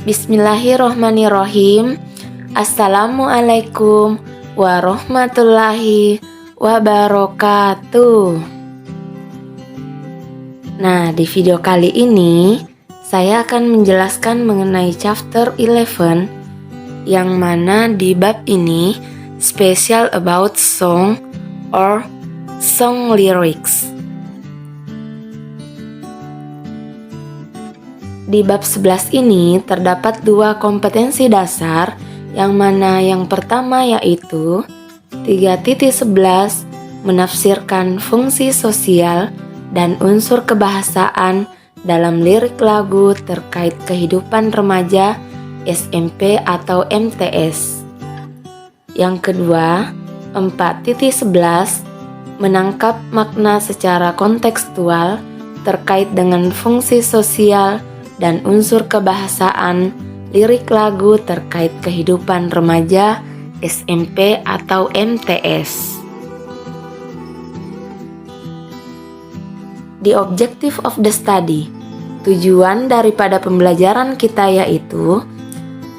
Bismillahirrohmanirrohim. Assalamualaikum warahmatullahi wabarakatuh. Nah, di video kali ini saya akan menjelaskan mengenai chapter 11 yang mana di bab ini special about song or song lyrics. Di bab 11 ini terdapat dua kompetensi dasar, yang mana yang pertama yaitu 3.11 menafsirkan fungsi sosial dan unsur kebahasaan dalam lirik lagu terkait kehidupan remaja, SMP atau MTS. Yang kedua, 4.11 menangkap makna secara kontekstual terkait dengan fungsi sosial dan unsur kebahasaan lirik lagu terkait kehidupan remaja, SMP atau MTS. The objective of the study. Tujuan daripada pembelajaran kita yaitu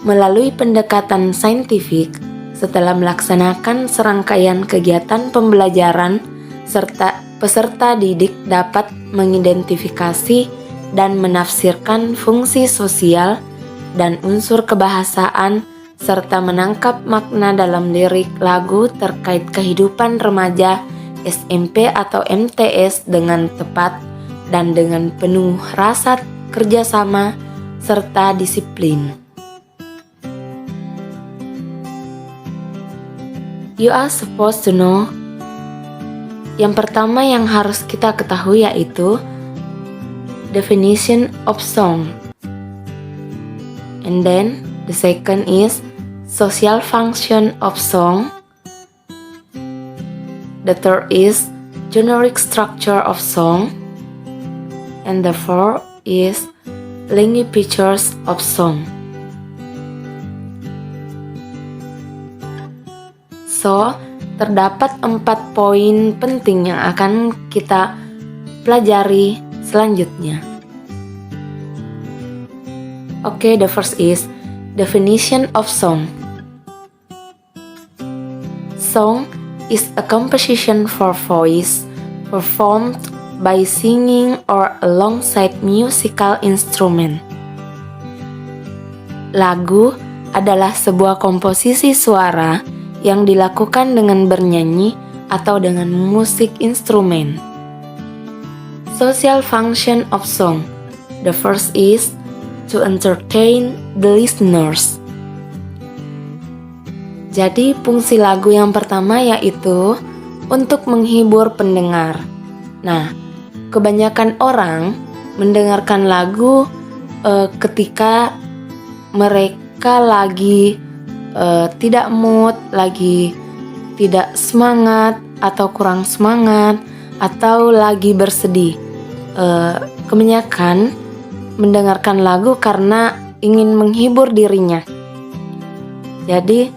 melalui pendekatan saintifik setelah melaksanakan serangkaian kegiatan pembelajaran serta peserta didik dapat mengidentifikasi dan menafsirkan fungsi sosial dan unsur kebahasaan serta menangkap makna dalam lirik lagu terkait kehidupan remaja, SMP atau MTS dengan tepat dan dengan penuh rasa kerjasama serta disiplin. You are supposed to know. Yang pertama yang harus kita ketahui yaitu definition of song. And then the second is social function of song. The third is generic structure of song. And the fourth is language features of song. So, terdapat 4 poin penting yang akan kita pelajari selanjutnya. Okay, the first is definition of song. Song is a composition for voice performed by singing or alongside musical instrument. Lagu adalah sebuah komposisi suara yang dilakukan dengan bernyanyi atau dengan musik instrumen. Social function of song. The first is to entertain the listeners. Jadi fungsi lagu yang pertama yaitu untuk menghibur pendengar. Nah, kebanyakan orang mendengarkan lagu ketika mereka lagi tidak mood, lagi tidak semangat atau kurang semangat atau lagi bersedih. Kebanyakan mendengarkan lagu karena ingin menghibur dirinya. Jadi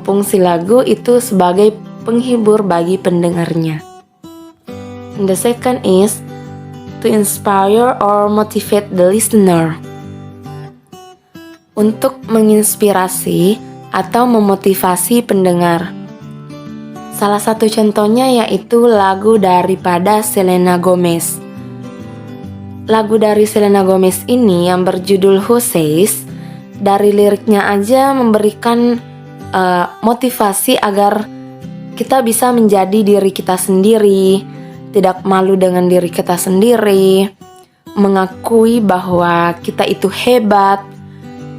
fungsi lagu itu sebagai penghibur bagi pendengarnya. And the second is to inspire or motivate the listener. Untuk menginspirasi atau memotivasi pendengar. Salah satu contohnya yaitu lagu daripada Selena Gomez. Lagu dari Selena Gomez ini yang berjudul Who Says, dari liriknya aja memberikan motivasi agar kita bisa menjadi diri kita sendiri, tidak malu dengan diri kita sendiri, mengakui bahwa kita itu hebat,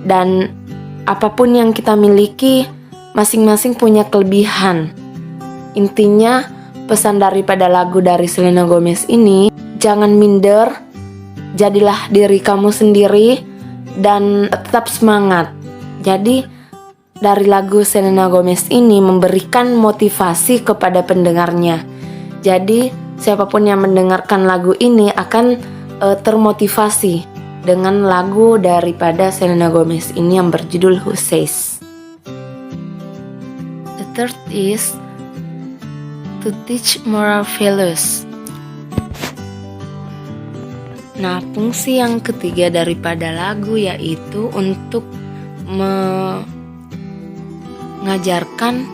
dan apapun yang kita miliki masing-masing punya kelebihan. Intinya pesan daripada lagu dari Selena Gomez ini, jangan minder, jadilah diri kamu sendiri dan tetap semangat. Jadi dari lagu Selena Gomez ini memberikan motivasi kepada pendengarnya. Jadi siapapun yang mendengarkan lagu ini akan termotivasi dengan lagu daripada Selena Gomez ini yang berjudul Who Says. The third is to teach moral values. Nah, fungsi yang ketiga daripada lagu yaitu untuk mengajarkan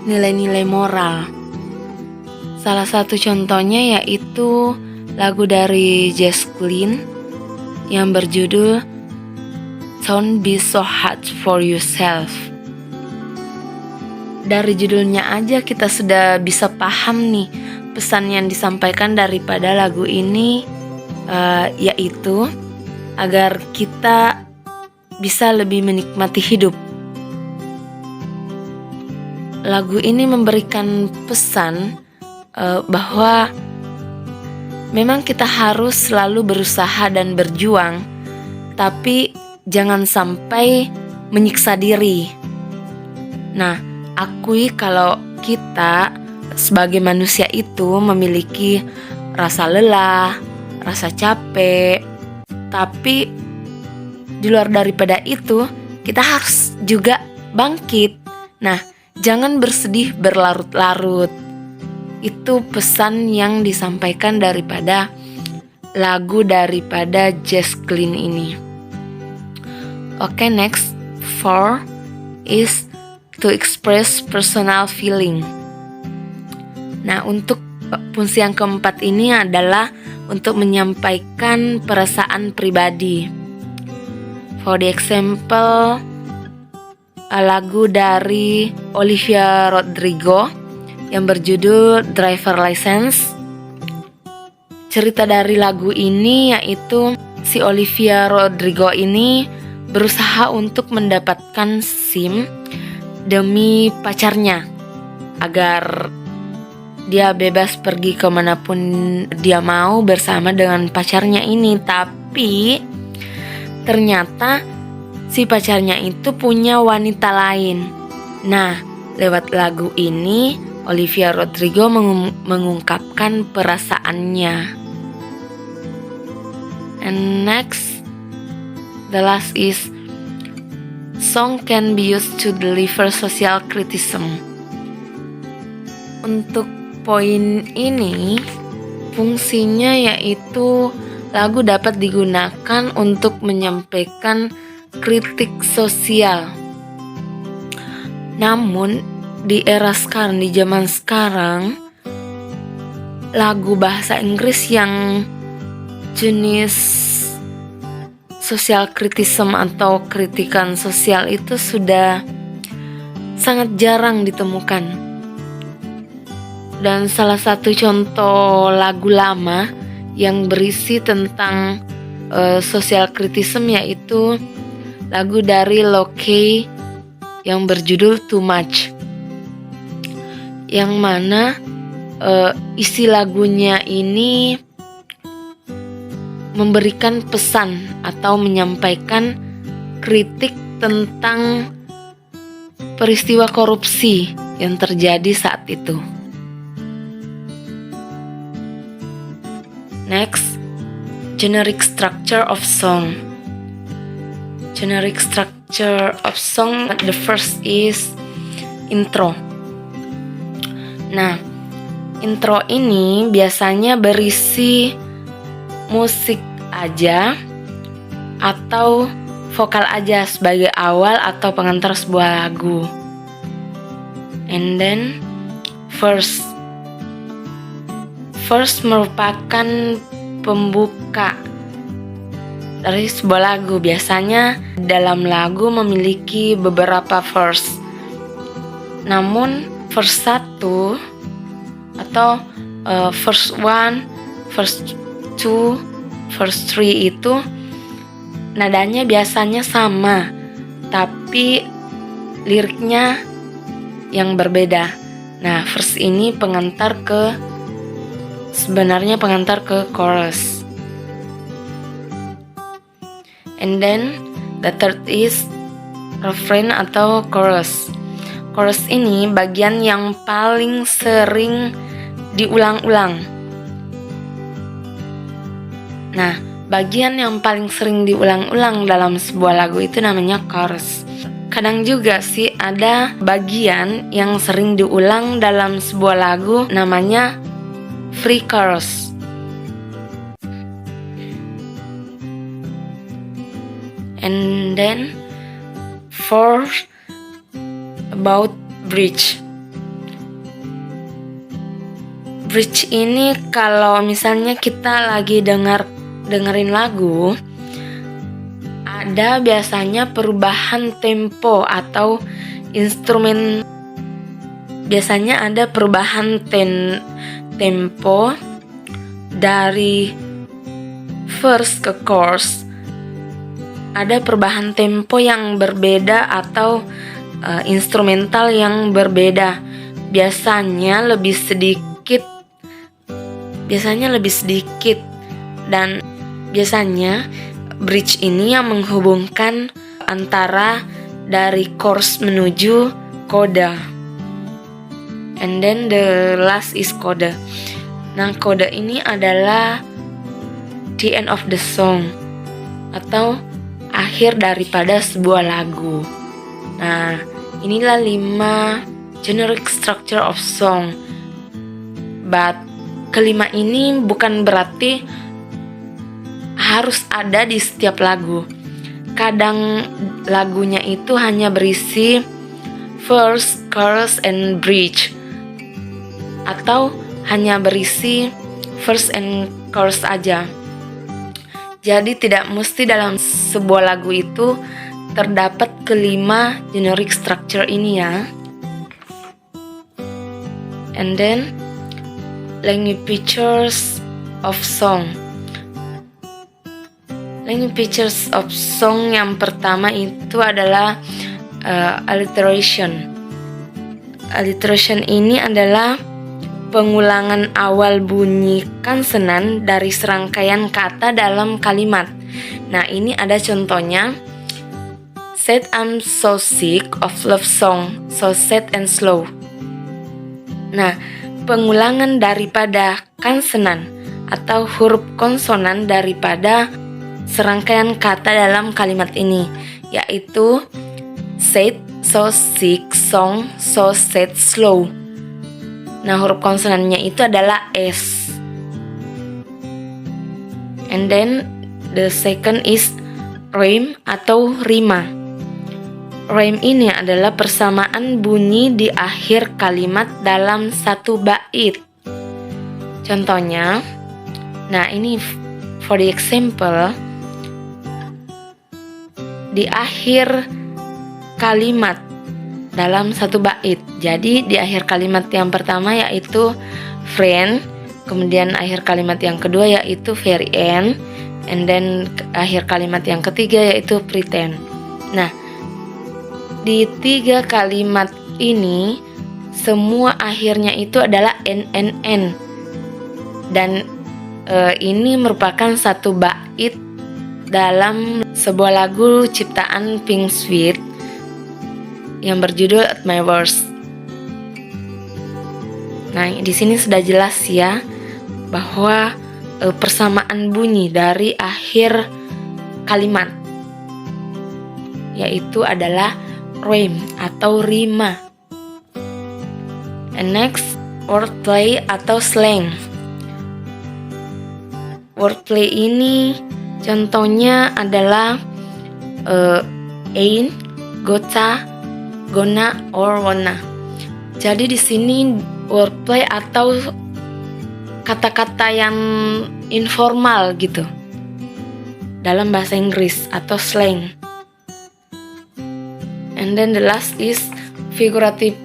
nilai-nilai moral. Salah satu contohnya yaitu lagu dari Jess Glynne yang berjudul Don't Be So Hard for Yourself. Dari judulnya aja kita sudah bisa paham nih pesan yang disampaikan daripada lagu ini, yaitu agar kita bisa lebih menikmati hidup. Lagu ini memberikan pesan bahwa memang kita harus selalu berusaha dan berjuang, tapi jangan sampai menyiksa diri. Nah, akui kalau kita sebagai manusia itu memiliki rasa lelah, rasa capek, tapi di luar daripada itu kita harus juga bangkit. Nah, jangan bersedih berlarut-larut. Itu pesan yang disampaikan daripada lagu daripada Jess Glynne ini. Oke, next 4 is to express personal feeling. Nah, untuk fungsi yang keempat ini adalah untuk menyampaikan perasaan pribadi. For the example, lagu dari Olivia Rodrigo yang berjudul Driver License. Cerita dari lagu ini yaitu si Olivia Rodrigo ini berusaha untuk mendapatkan SIM demi pacarnya agar dia bebas pergi kemanapun dia mau bersama dengan pacarnya ini. Tapi ternyata si pacarnya itu punya wanita lain. Nah, lewat lagu ini Olivia Rodrigo mengungkapkan perasaannya. And next, the last is song can be used to deliver social criticism. Untuk poin ini, fungsinya yaitu lagu dapat digunakan untuk menyampaikan kritik sosial. Namun di era sekarang, di zaman sekarang, lagu bahasa Inggris yang jenis social criticism atau kritikan sosial itu sudah sangat jarang ditemukan. Dan salah satu contoh lagu lama yang berisi tentang social criticism yaitu lagu dari Loke yang berjudul Too Much, yang mana isi lagunya ini memberikan pesan atau menyampaikan kritik tentang peristiwa korupsi yang terjadi saat itu. Next, generic structure of song. Generic structure of song, the first is intro. Nah, intro ini biasanya berisi musik aja atau vokal aja sebagai awal atau pengantar sebuah lagu. And then verse. Verse merupakan pembuka dari sebuah lagu. Biasanya dalam lagu memiliki beberapa verse. Namun verse 1 atau verse 1, verse 2, verse 3 itu nadanya biasanya sama, tapi liriknya yang berbeda. Nah, verse ini sebenarnya pengantar ke chorus. And then the third is refrain atau chorus. Chorus ini bagian yang paling sering diulang-ulang. Nah, bagian yang paling sering diulang-ulang dalam sebuah lagu itu namanya chorus. Kadang juga sih ada bagian yang sering diulang dalam sebuah lagu namanya free chorus. And then fourth, about bridge. Bridge ini kalau misalnya kita lagi dengerin lagu, ada biasanya perubahan tempo atau instrumen. Biasanya ada perubahan tempo dari verse ke chorus. Ada perubahan tempo yang berbeda atau instrumental yang berbeda. Biasanya lebih sedikit dan biasanya bridge ini yang menghubungkan antara dari chorus menuju coda. And then the last is coda. Nah, coda ini adalah the end of the song atau akhir daripada sebuah lagu. Nah, inilah 5 generic structure of song. But kelima ini bukan berarti harus ada di setiap lagu. Kadang lagunya itu hanya berisi verse, chorus, and bridge, atau hanya berisi verse and chorus aja. Jadi tidak mesti dalam sebuah lagu itu terdapat kelima generic structure ini ya. And then language features of song. Language features of song yang pertama itu adalah alliteration. Alliteration ini adalah pengulangan awal bunyi konsonan dari serangkaian kata dalam kalimat. Nah, ini ada contohnya. Said I'm so sick of love song, so sad and slow. Nah, pengulangan daripada konsonan atau huruf konsonan daripada serangkaian kata dalam kalimat ini, yaitu sad, so sick, song, so sad, slow. Nah, huruf konsonannya itu adalah S. And then the second is rhyme atau rima. Rhyme ini adalah persamaan bunyi di akhir kalimat dalam satu bait. Contohnya, nah ini for the example, di akhir kalimat dalam satu bait. Jadi di akhir kalimat yang pertama yaitu friend, kemudian akhir kalimat yang kedua yaitu very end, and then akhir kalimat yang ketiga yaitu pretend. Nah, di 3 kalimat ini semua akhirnya itu adalah n. Dan ini merupakan satu bait dalam sebuah lagu ciptaan Pink Sweet yang berjudul At My Worst. Nah, di sini sudah jelas ya bahwa persamaan bunyi dari akhir kalimat yaitu adalah rhyme atau rima. And next, wordplay atau slang. Wordplay ini contohnya adalah ain't, gota, gonna, or wanna. Jadi di sini wordplay atau kata-kata yang informal gitu dalam bahasa Inggris atau slang. And then the last is figurative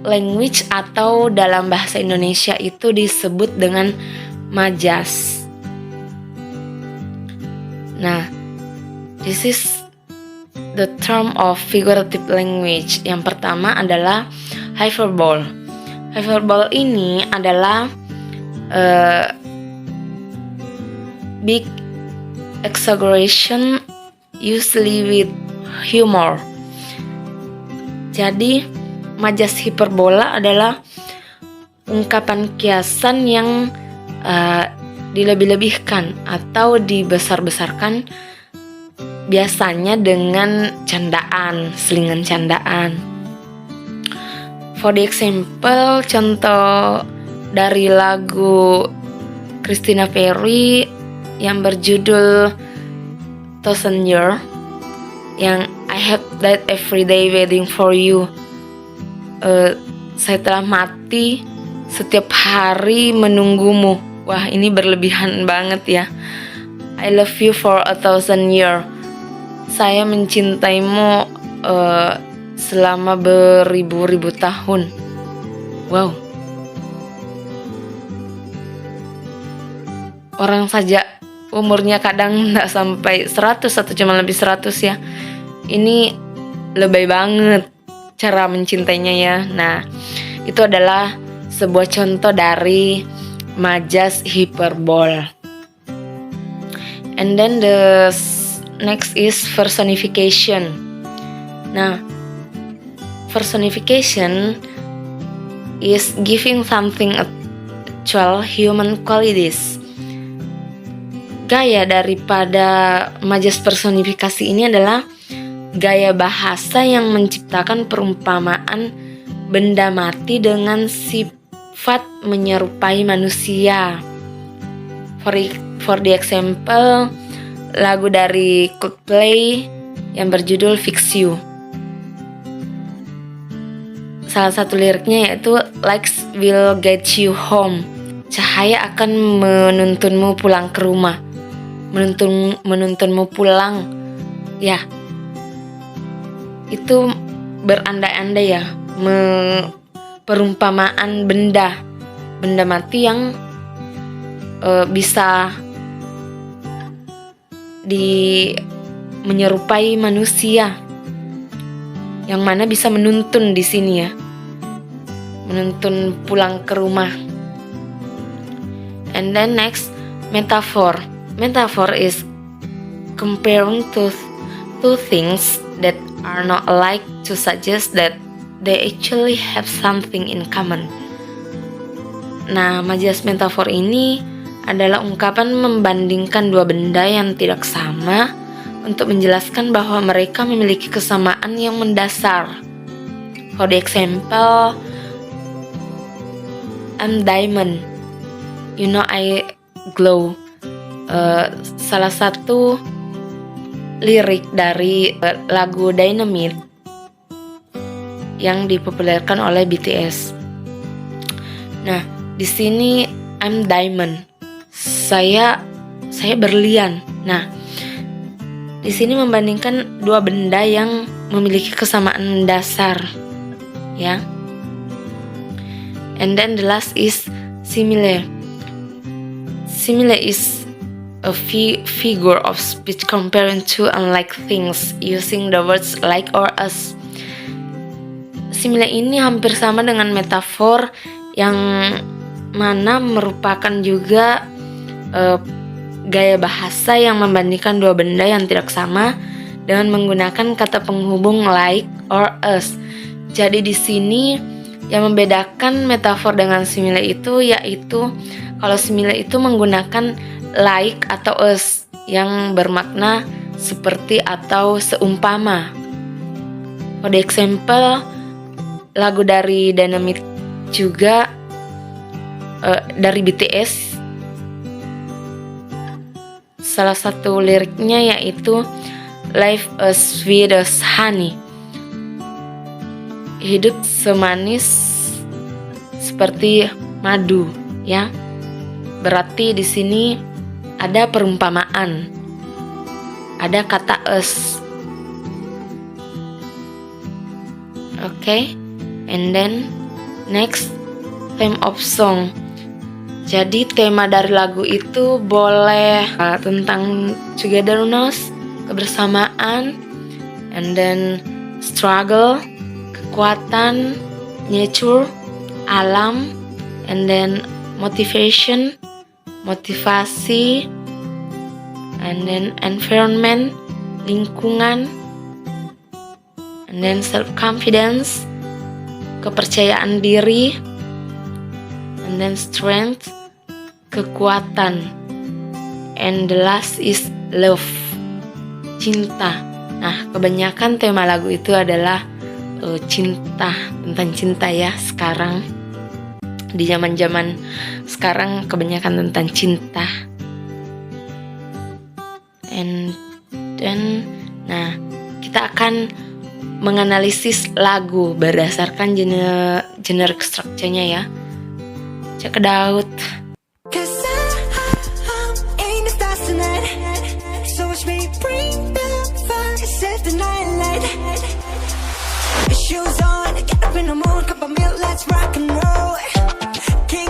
language atau dalam bahasa Indonesia itu disebut dengan majas. Nah, this is the term of figurative language. Yang pertama adalah hyperbole. Hyperbole ini adalah big exaggeration usually with humor. Jadi majas hiperbola adalah ungkapan kiasan yang dilebih-lebihkan atau dibesar-besarkan, biasanya dengan candaan, selingan candaan. For the example, contoh dari lagu Christina Perri yang berjudul Thousand Year. yang I have died every day waiting for you. Saya telah mati setiap hari menunggumu. Wah, ini berlebihan banget ya. I love you for 1,000 years. Saya mencintaimu selama beribu-ribu tahun. Wow. Orang saja umurnya kadang nggak sampai 100 atau cuma lebih 100 ya. Ini lebay banget cara mencintainya ya. Nah, itu adalah sebuah contoh dari majas hiperbol. And then the next is personification. Nah, personification is giving something actual human qualities. Gaya daripada majas personifikasi ini adalah gaya bahasa yang menciptakan perumpamaan benda mati dengan sifat menyerupai manusia. For the example, lagu dari Coldplay yang berjudul Fix You. Salah satu liriknya yaitu Lights will get you home. Cahaya akan menuntunmu pulang ke rumah. Menuntunmu pulang. Ya. Itu berandai-andai ya. Perumpamaan benda mati yang bisa menyerupai manusia. Yang mana bisa menuntun di sini ya. Menuntun pulang ke rumah. And then next, metaphor. Metaphor is comparing two things that are not alike to suggest that they actually have something in common. Nah, majas metafor ini adalah ungkapan membandingkan dua benda yang tidak sama untuk menjelaskan bahwa mereka memiliki kesamaan yang mendasar. For the example, I'm diamond, you know I glow. Salah satu lirik dari lagu Dynamite yang dipopulerkan oleh BTS. Nah, di sini I'm diamond, saya berlian. Nah, di sini membandingkan dua benda yang memiliki kesamaan mendasar, ya. And then the last is simile. Simile is a figure of speech comparing two unlike things using the words like or as. Simile ini hampir sama dengan metafor yang mana merupakan juga gaya bahasa yang membandingkan dua benda yang tidak sama dengan menggunakan kata penghubung like or as. Jadi di sini yang membedakan metafor dengan simile itu yaitu kalau simile itu menggunakan like atau as yang bermakna seperti atau seumpama. For the example, lagu dari Dynamite juga dari BTS, salah satu liriknya yaitu Life as sweet as honey. Hidup semanis seperti madu, ya. Berarti di sini ada perumpamaan. Ada kata as. Okay. And then next, theme of song. Jadi tema dari lagu itu boleh tentang togetherness, kebersamaan, and then struggle, kekuatan, nature, alam, and then motivation, motivasi, and then environment, lingkungan, and then self-confidence, kepercayaan diri, and then strength, kekuatan, and the last is love, cinta. Nah, kebanyakan tema lagu itu adalah cinta, tentang cinta ya. Sekarang di zaman-zaman sekarang kebanyakan tentang cinta. And then, nah, kita akan menganalisis lagu berdasarkan genre structure-nya ya. Check it out. Shoes on, get up in the morning, cup of milk, let's rock and roll. King